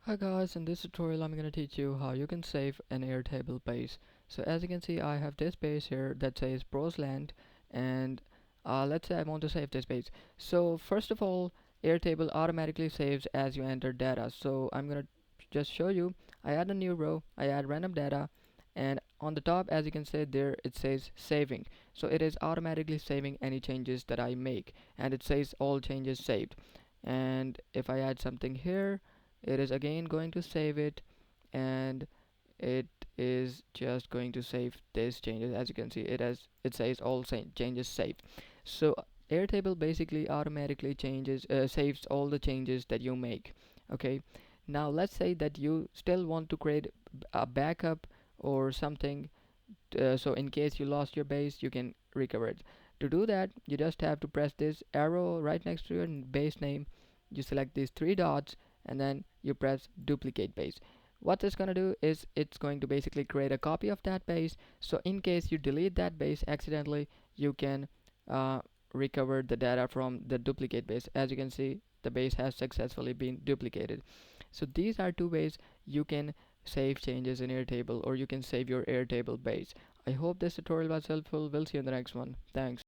Hi guys, in this tutorial I'm going to teach you how you can save an Airtable base. So as you can see, I have this base here that says Brosland, and let's say I want to save this base. So first of all, Airtable automatically saves as you enter data. So I'm going to just show you. I add a new row, I add random data, and on the top, as you can see there, it says saving. So it is automatically saving any changes that I make, and it says all changes saved. And if I add something here, it is again going to save it, and it is just going to save these changes. As you can see, it says all changes saved. So Airtable basically automatically saves all the changes that you make. Okay, now let's say that you still want to create a backup or something, so in case you lost your base you can recover it. To do that, you just have to press this arrow right next to your base name. You select these three dots and then you press duplicate base. What it's going to do is it's going to basically create a copy of that base, so in case you delete that base accidentally, you can uh, recover the data from the duplicate base. As you can see, the base has successfully been duplicated. So these are two ways you can save changes in Airtable, or you can save your Airtable base. I hope this tutorial was helpful. We'll see you in the next one. Thanks.